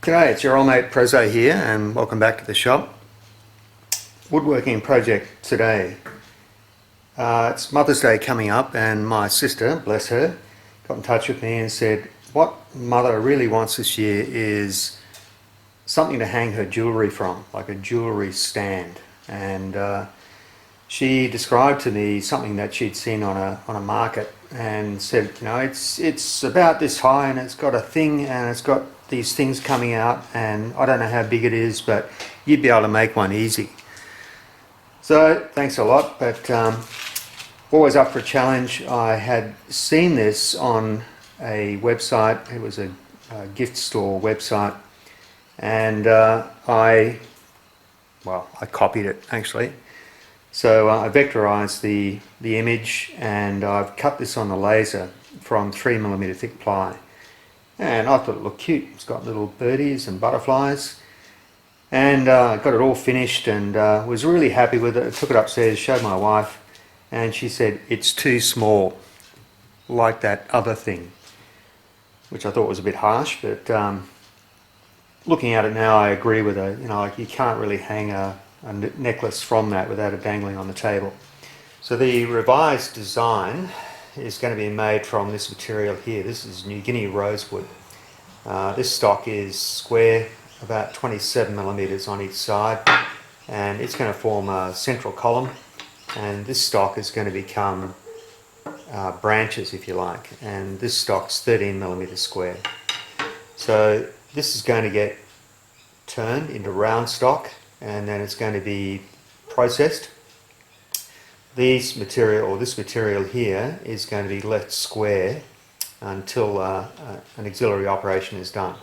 G'day, it's your old mate Prezzo here and welcome back to the shop. Woodworking project today. It's Mother's Day coming up and my sister, bless her, got in touch with me and said what Mother really wants this year is something to hang her jewellery from, like a jewellery stand. And she described to me something that she'd seen on a market and said, you know, it's about this high and it's got a thing and it's got these things coming out, and I don't know how big it is, but you'd be able to make one easy. So thanks a lot, but always up for a challenge. I had seen this on a website. It was a gift store website, and I copied it actually. So I vectorized the image and I've cut this on the laser from 3mm thick ply. And I thought it looked cute. It's got little birdies and butterflies. And got it all finished and was really happy with it. I took it upstairs, showed my wife, and she said, it's too small, like that other thing. Which I thought was a bit harsh, but looking at it now, I agree with her. You know, like you can't really hang a necklace from that without it dangling on the table. So the revised design is going to be made from this material here. This is New Guinea rosewood. This stock is square, about 27mm on each side, and it's going to form a central column, and this stock is going to become branches, if you like, and this stock's 13mm square. So this is going to get turned into round stock and then it's going to be processed. This material here is going to be left square until an auxiliary operation is done.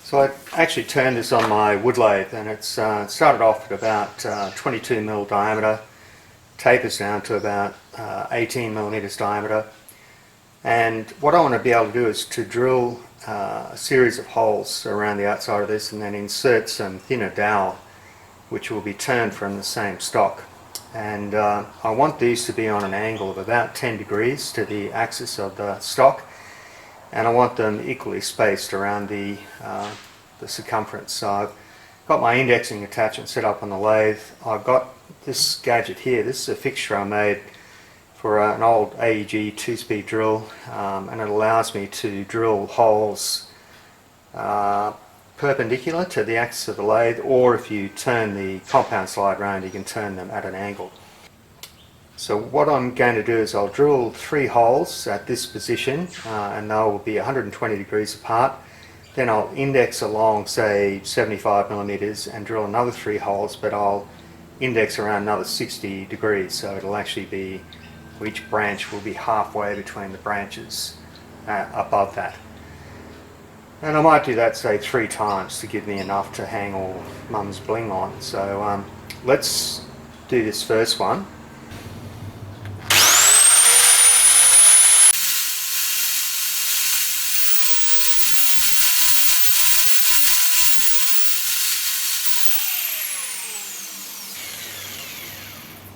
So I actually turned this on my wood lathe, and it's started off at about 22mm diameter, tapers down to about 18mm diameter, and what I want to be able to do is to drill a series of holes around the outside of this and then insert some thinner dowel which will be turned from the same stock. And I want these to be on an angle of about 10 degrees to the axis of the stock, and I want them equally spaced around the circumference. So I've got my indexing attachment set up on the lathe. I've got this gadget here. This is a fixture I made for an old AEG 2-speed drill, and it allows me to drill holes perpendicular to the axis of the lathe, or if you turn the compound slide round you can turn them at an angle. So what I'm going to do is I'll drill 3 holes at this position and they will be 120 degrees apart. Then I'll index along, say 75mm, and drill another 3 holes, but I'll index around another 60 degrees, so it'll actually be, each branch will be halfway between the branches above that. And I might do that, say 3 times to give me enough to hang all Mum's bling on. So let's do this first one.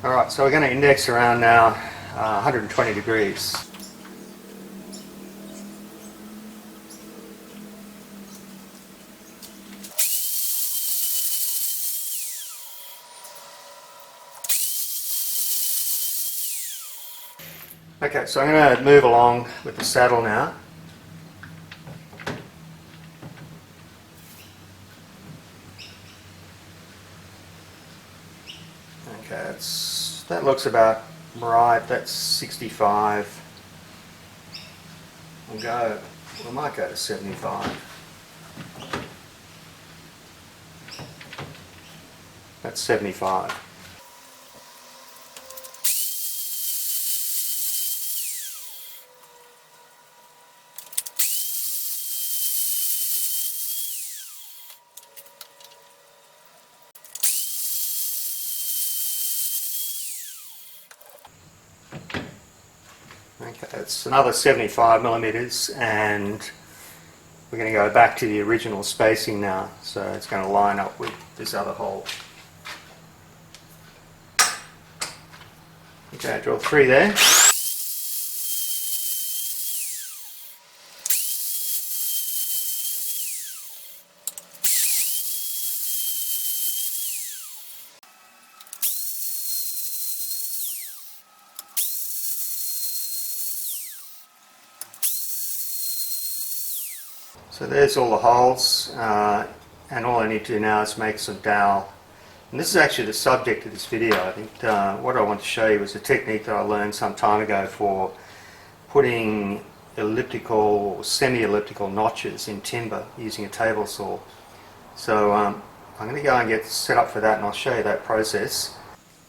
Alright, so we're going to index around now 120 degrees. Okay, so I'm going to move along with the saddle now. Okay, that looks about right. That's 65. We might go to 75. That's 75. Okay, it's another 75mm, and we're going to go back to the original spacing now, so it's going to line up with this other hole. Okay, drill 3 there. So there's all the holes, and all I need to do now is make some dowel. And this is actually the subject of this video. I think what I want to show you was a technique that I learned some time ago for putting elliptical or semi-elliptical notches in timber using a table saw. So I'm going to go and get set up for that, and I'll show you that process.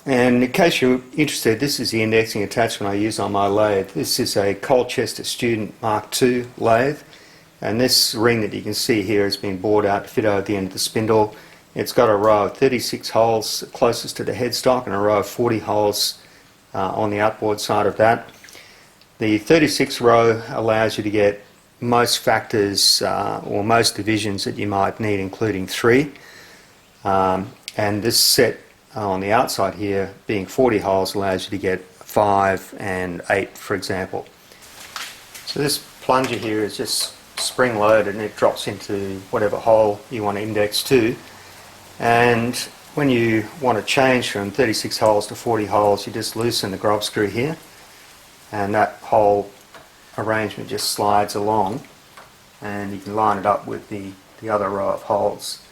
And in case you're interested, this is the indexing attachment I use on my lathe. This is a Colchester Student Mark II lathe, and this ring that you can see here has been bored out to fit over the end of the spindle. It's got a row of 36 holes closest to the headstock and a row of 40 holes on the outboard side of that. The 36 row allows you to get most factors or most divisions that you might need, including 3. And this set on the outside here, being 40 holes, allows you to get 5 and 8, for example. So this plunger here is just spring loaded, and it drops into whatever hole you want to index to. And when you want to change from 36 holes to 40 holes, you just loosen the grub screw here, and that whole arrangement just slides along, and you can line it up with the other row of holes.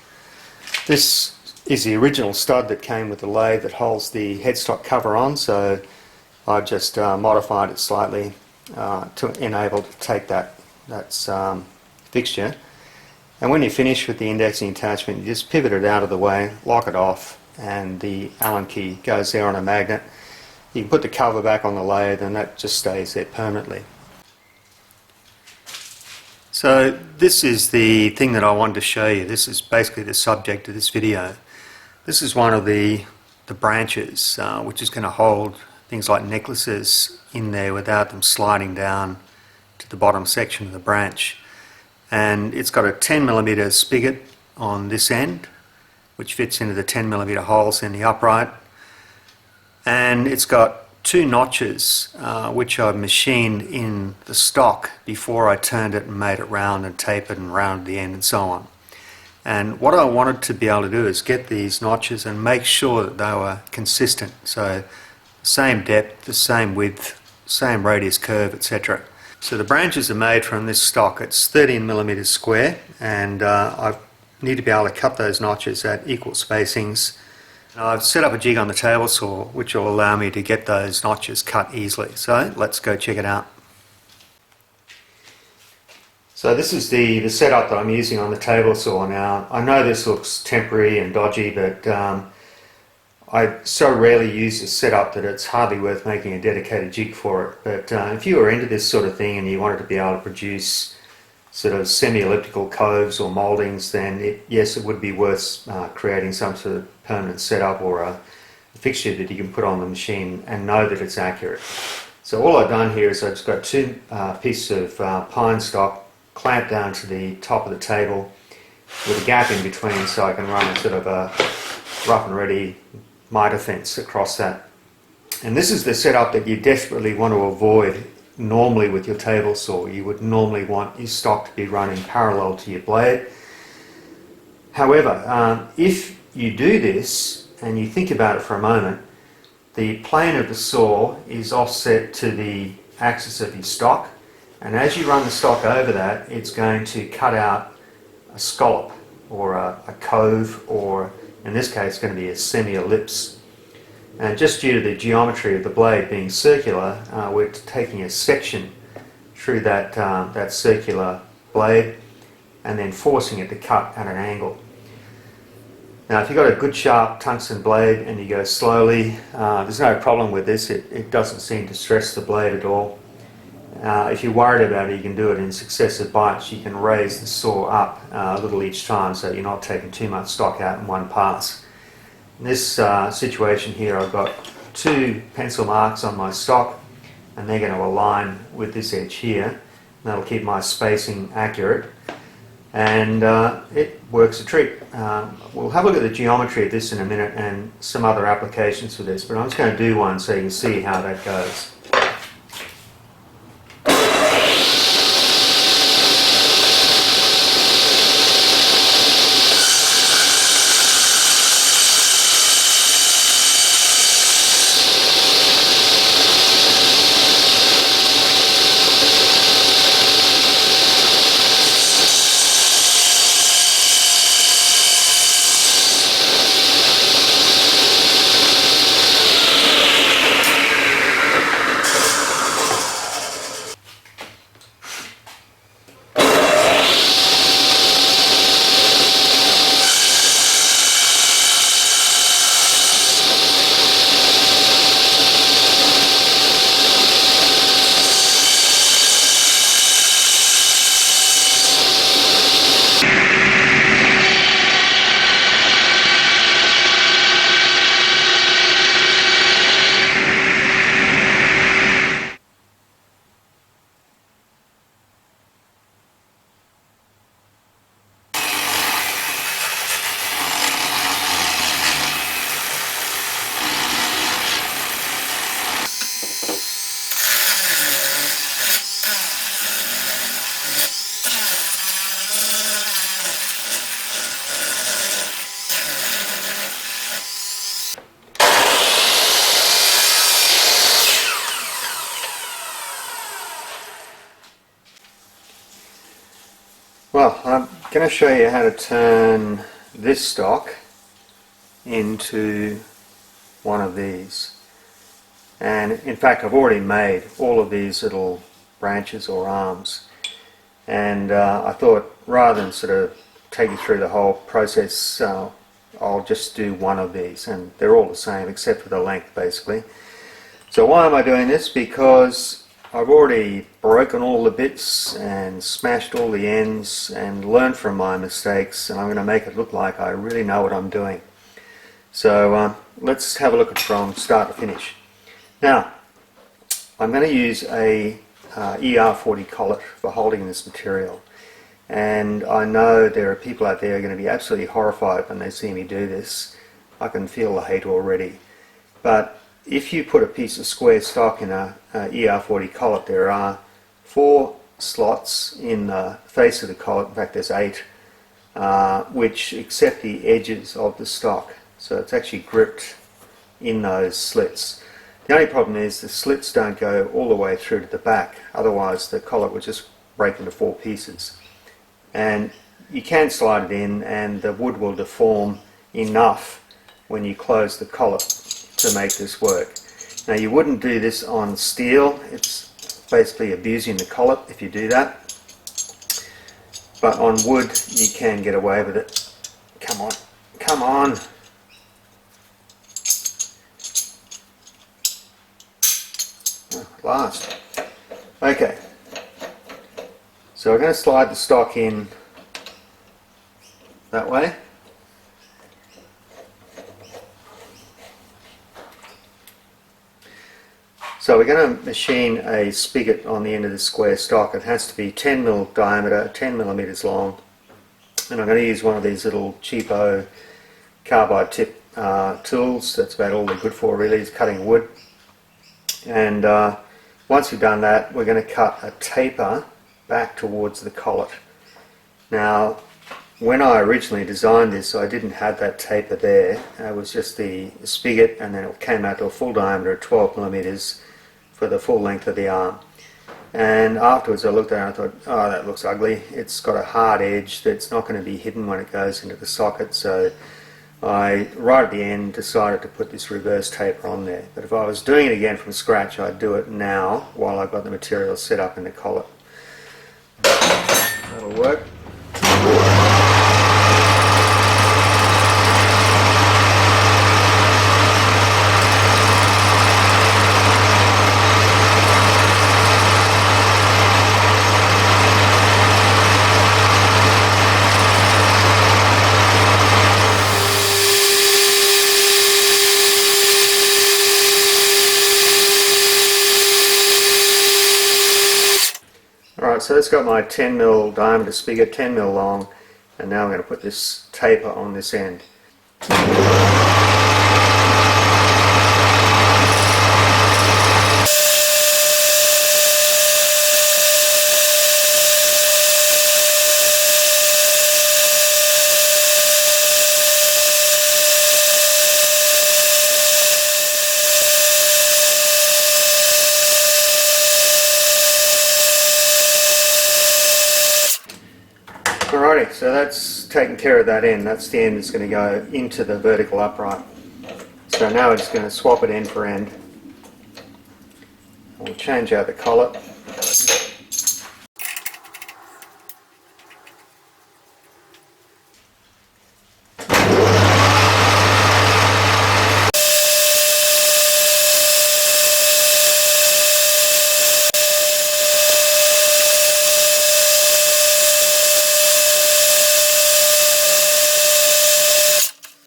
This is the original stud that came with the lathe that holds the headstock cover on, so I've just modified it slightly to enable to take that fixture. And when you finish with the indexing attachment, you just pivot it out of the way, lock it off, and the Allen key goes there on a magnet. You can put the cover back on the lathe, and that just stays there permanently. So this is the thing that I wanted to show you. This is basically the subject of this video. This is one of the branches which is going to hold things like necklaces in there without them sliding down to the bottom section of the branch. And it's got a 10mm spigot on this end, which fits into the 10mm holes in the upright. And it's got 2 notches which I've machined in the stock before I turned it and made it round and tapered and rounded the end and so on. And what I wanted to be able to do is get these notches and make sure that they were consistent. So the same depth, the same width, same radius curve, etc. So the branches are made from this stock. It's 13mm square, and I need to be able to cut those notches at equal spacings. I've set up a jig on the table saw which will allow me to get those notches cut easily. So let's go check it out. So this is the setup that I'm using on the table saw now. I know this looks temporary and dodgy, but I so rarely use this setup that it's hardly worth making a dedicated jig for it. But if you were into this sort of thing and you wanted to be able to produce sort of semi-elliptical coves or mouldings, then yes, it would be worth creating some sort of permanent setup or a fixture that you can put on the machine and know that it's accurate. So all I've done here is I've just got 2 pieces of pine stock clamped down to the top of the table with a gap in between, so I can run a sort of a rough and ready miter fence across that. And this is the setup that you desperately want to avoid normally with your table saw. You would normally want your stock to be running parallel to your blade. However, if you do this and you think about it for a moment, the plane of the saw is offset to the axis of your stock, and as you run the stock over that, it's going to cut out a scallop or a cove, or in this case it's going to be a semi-ellipse. And just due to the geometry of the blade being circular, we're taking a section through that circular blade and then forcing it to cut at an angle. Now if you've got a good sharp tungsten blade and you go slowly, there's no problem with this. It doesn't seem to stress the blade at all. If you're worried about it, you can do it in successive bites. You can raise the saw up a little each time so you're not taking too much stock out in one pass. In this situation here, I've got 2 pencil marks on my stock, and they're going to align with this edge here. And that'll keep my spacing accurate, and it works a treat. We'll have a look at the geometry of this in a minute and some other applications for this, but I'm just going to do one so you can see how that goes. Well, I'm going to show you how to turn this stock into one of these. And in fact, I've already made all of these little branches or arms. And I thought rather than sort of take you through the whole process, I'll just do one of these. And they're all the same except for the length basically. So why am I doing this? Because I've already broken all the bits and smashed all the ends and learned from my mistakes, and I'm going to make it look like I really know what I'm doing. So let's have a look at from start to finish. Now, I'm going to use a ER40 collet for holding this material, and I know there are people out there who are going to be absolutely horrified when they see me do this. I can feel the hate already. But if you put a piece of square stock in a ER40 collet, there are 4 slots in the face of the collet, in fact there's 8, which accept the edges of the stock. So it's actually gripped in those slits. The only problem is the slits don't go all the way through to the back, otherwise the collet would just break into 4 pieces. And you can slide it in and the wood will deform enough when you close the collet to make this work. Now you wouldn't do this on steel, it's basically abusing the collet if you do that, but on wood you can get away with it. Come on, come on! Oh, at last. Okay, so we're going to slide the stock in that way. So we're going to machine a spigot on the end of the square stock. It has to be 10mm diameter, 10mm long, and I'm going to use one of these little cheapo carbide tip tools. That's about all they're good for really, is cutting wood. And once we've done that, we're going to cut a taper back towards the collet. Now, when I originally designed this, I didn't have that taper there. It was just the spigot, and then it came out to a full diameter of 12mm for the full length of the arm. And afterwards I looked at it and I thought, oh, that looks ugly. It's got a hard edge that's not going to be hidden when it goes into the socket. So I, right at the end, decided to put this reverse taper on there. But if I was doing it again from scratch, I'd do it now while I've got the material set up in the collet. That'll work. Alright, so it's got my 10mm diameter spigot, 10mm long, and now I'm going to put this taper on this end. Alrighty, so that's taken care of that end. That's the end that's going to go into the vertical upright. So now we're just going to swap it end for end. We'll change out the collet.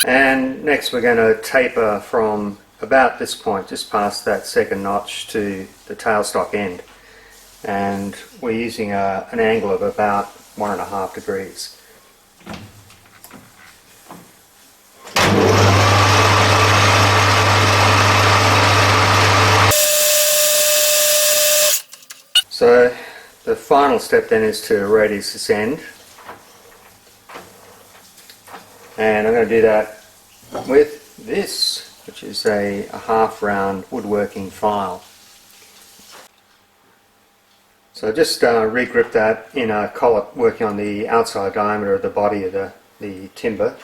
And next we're going to taper from about this point, just past that second notch, to the tailstock end. And we're using an angle of about 1.5 degrees. So the final step then is to radius this end. And I'm going to do that with this, which is a half round woodworking file. So just regrip that in a collet, working on the outside diameter of the body of the timber.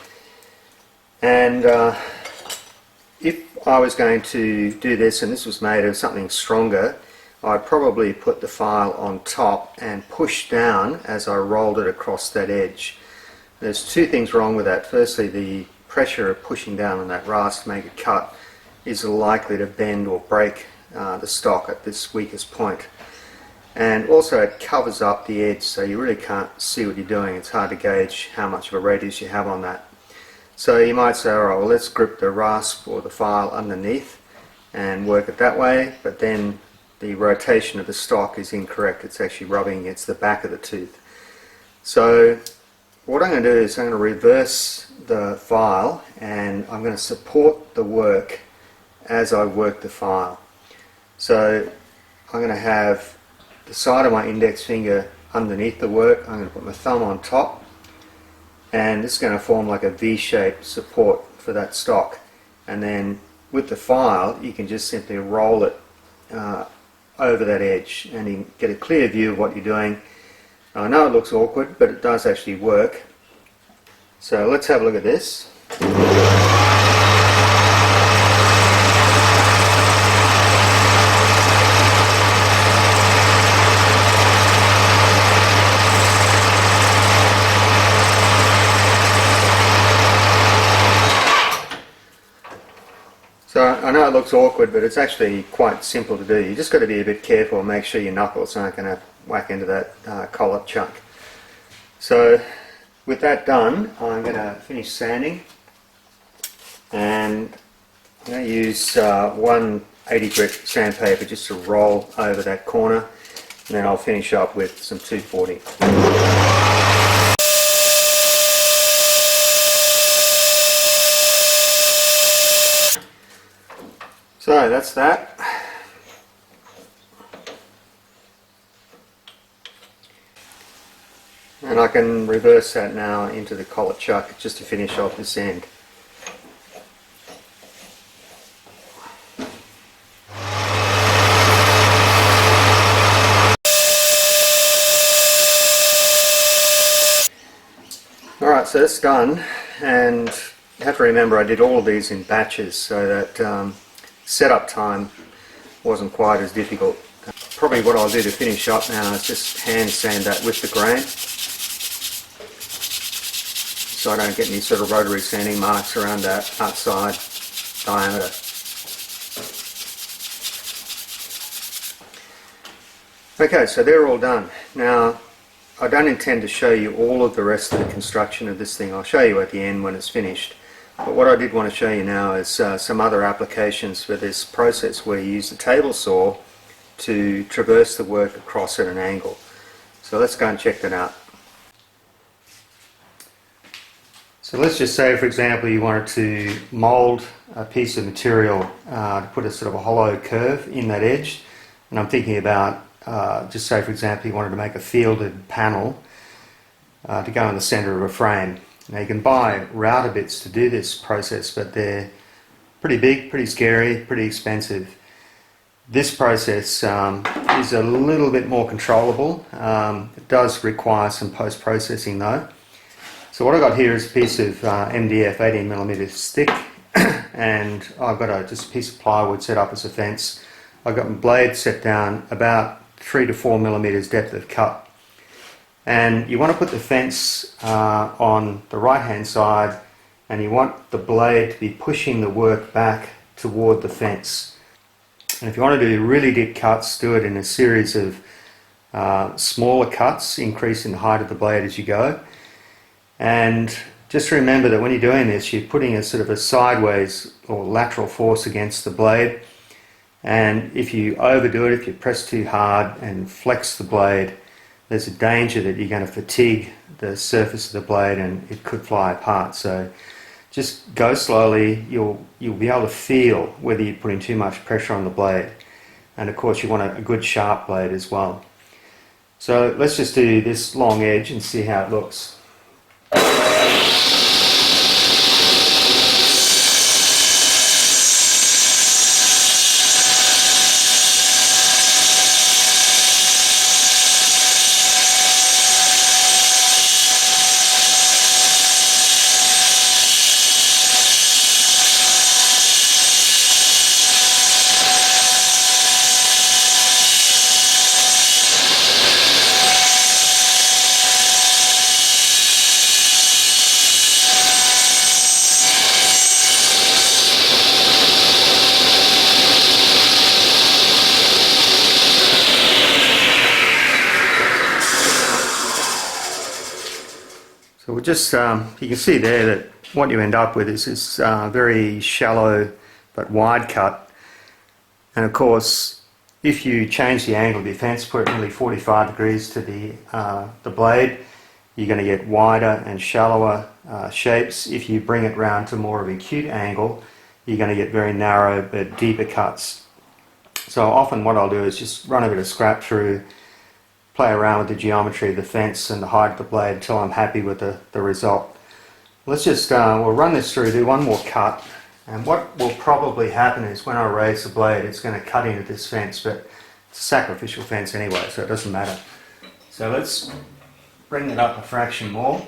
And if I was going to do this, and this was made of something stronger, I'd probably put the file on top and push down as I rolled it across that edge. There's two things wrong with that. Firstly, the pressure of pushing down on that rasp to make it cut is likely to bend or break the stock at this weakest point. And also it covers up the edge, so you really can't see what you're doing. It's hard to gauge how much of a radius you have on that. So you might say, alright, well, let's grip the rasp or the file underneath and work it that way, but then the rotation of the stock is incorrect. It's actually rubbing against the back of the tooth. So what I'm going to do is I'm going to reverse the file, and I'm going to support the work as I work the file. So I'm going to have the side of my index finger underneath the work. I'm going to put my thumb on top, and this is going to form like a V-shaped support for that stock. And then with the file, you can just simply roll it over that edge, and you can get a clear view of what you're doing. I know it looks awkward, but it does actually work. So let's have a look at this. So I know it looks awkward, but it's actually quite simple to do. You just got to be a bit careful and make sure your knuckles aren't going to whack into that collet chunk. So with that done, I'm going to finish sanding, and I'm going to use 180 grit sandpaper just to roll over that corner, and then I'll finish up with some 240. So that's that. And I can reverse that now into the collet chuck just to finish off this end. Alright, so that's done, and you have to remember I did all of these in batches so that setup time wasn't quite as difficult. Probably what I'll do to finish up now is just hand sand that with the grain, so I don't get any sort of rotary sanding marks around that outside diameter. Okay, so they're all done. Now, I don't intend to show you all of the rest of the construction of this thing. I'll show you at the end when it's finished. But what I did want to show you now is some other applications for this process where you use the table saw to traverse the work across at an angle. So let's go and check that out. So let's just say, for example, you wanted to mould a piece of material to put a sort of a hollow curve in that edge. And I'm thinking about, just say for example, you wanted to make a fielded panel to go in the centre of a frame. Now you can buy router bits to do this process, but they're pretty big, pretty scary, pretty expensive. This process is a little bit more controllable. It does require some post-processing though. So what I've got here is a piece of MDF 18mm thick, and I've got just a piece of plywood set up as a fence. I've got my blade set down about 3 to 4mm depth of cut. And you want to put the fence on the right hand side, and you want the blade to be pushing the work back toward the fence. And if you want to do really deep cuts, do it in a series of smaller cuts, increasing the height of the blade as you go. And just remember that when you're doing this, you're putting a sort of a sideways or lateral force against the blade. And if you overdo it, if you press too hard and flex the blade, there's a danger that you're going to fatigue the surface of the blade and it could fly apart. So just go slowly. You'll be able to feel whether you're putting too much pressure on the blade. And of course you want a good sharp blade as well. So let's just do this long edge and see how it looks. So we'll just, you can see there that what you end up with is this very shallow but wide cut. And of course, if you change the angle of your fence, put it nearly 45 degrees to the blade, you're going to get wider and shallower shapes. If you bring it round to more of an acute angle, you're going to get very narrow but deeper cuts. So often what I'll do is just run a bit of scrap through, play around with the geometry of the fence and the height of the blade until I'm happy with the result. Let's just, we'll run this through, do one more cut, and what will probably happen is when I raise the blade it's going to cut into this fence, but it's a sacrificial fence anyway, so it doesn't matter. So let's bring it up a fraction more.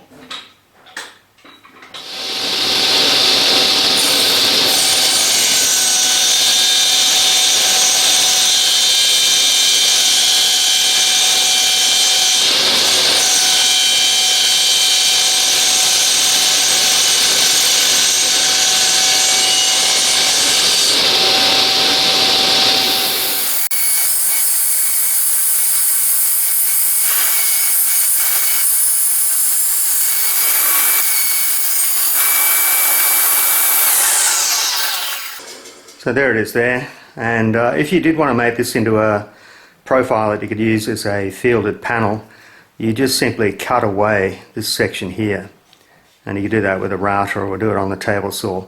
So there it is there, and if you did want to make this into a profile that you could use as a fielded panel, you just simply cut away this section here, and you could do that with a router or do it on the table saw,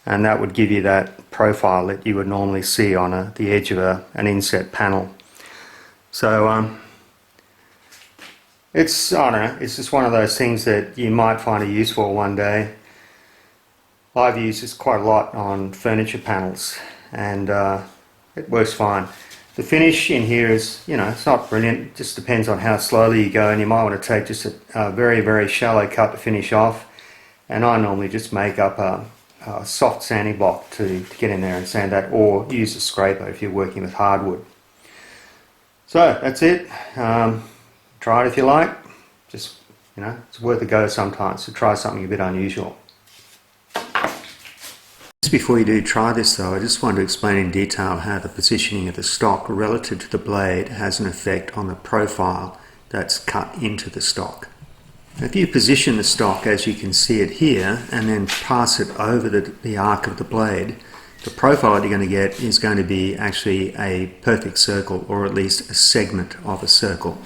and that would give you that profile that you would normally see on the edge of an inset panel. So it's, I don't know, it's just one of those things that you might find it useful one day. I've used this quite a lot on furniture panels, and it works fine. The finish in here is, you know, it's not brilliant. It just depends on how slowly you go, and you might want to take just a very, very shallow cut to finish off. And I normally just make up a soft sanding block to get in there and sand that, or use a scraper if you're working with hardwood. So that's it. Try it if you like. Just, you know, it's worth a go sometimes to try something a bit unusual. Just before you do try this though, I just want to explain in detail how the positioning of the stock relative to the blade has an effect on the profile that's cut into the stock. If you position the stock as you can see it here and then pass it over the arc of the blade, the profile that you're going to get is going to be actually a perfect circle, or at least a segment of a circle.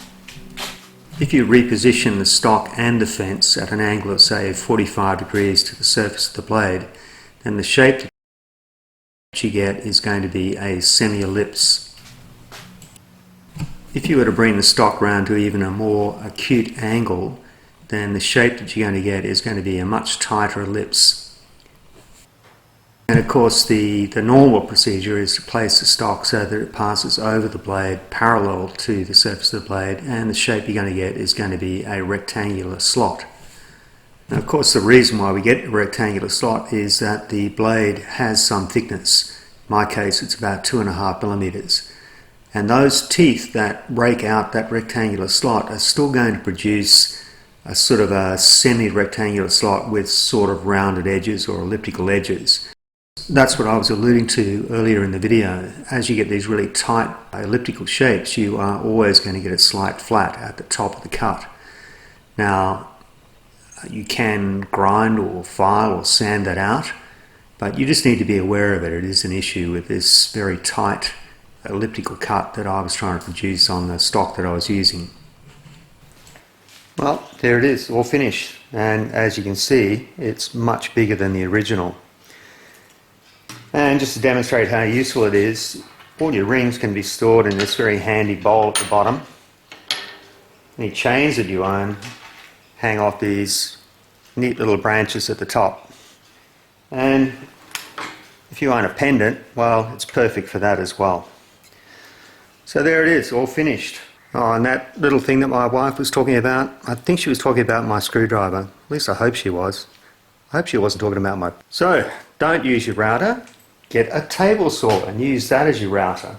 If you reposition the stock and the fence at an angle of say 45 degrees to the surface of the blade, then the shape that you get is going to be a semi-ellipse. If you were to bring the stock round to even a more acute angle, then the shape that you're going to get is going to be a much tighter ellipse. And of course the normal procedure is to place the stock so that it passes over the blade parallel to the surface of the blade, and the shape you're going to get is going to be a rectangular slot. Now, of course, the reason why we get a rectangular slot is that the blade has some thickness. In my case, it's about 2.5 millimeters. And those teeth that break out that rectangular slot are still going to produce a sort of a semi-rectangular slot with sort of rounded edges or elliptical edges. That's what I was alluding to earlier in the video. As you get these really tight elliptical shapes, you are always going to get a slight flat at the top of the cut. Now, you can grind or file or sand that out, but you just need to be aware of it. It is an issue with this very tight elliptical cut that I was trying to produce on the stock that I was using. Well, there it is, all finished, and as you can see, it's much bigger than the original. And just to demonstrate how useful it is, all your rings can be stored in this very handy bowl at the bottom. Any chains that you own hang off these neat little branches at the top. And if you own a pendant, well, it's perfect for that as well. So there it is, all finished. Oh, and that little thing that my wife was talking about, I think she was talking about my screwdriver. At least I hope she was. I hope she wasn't talking about my... So, don't use your router, get a table saw and use that as your router.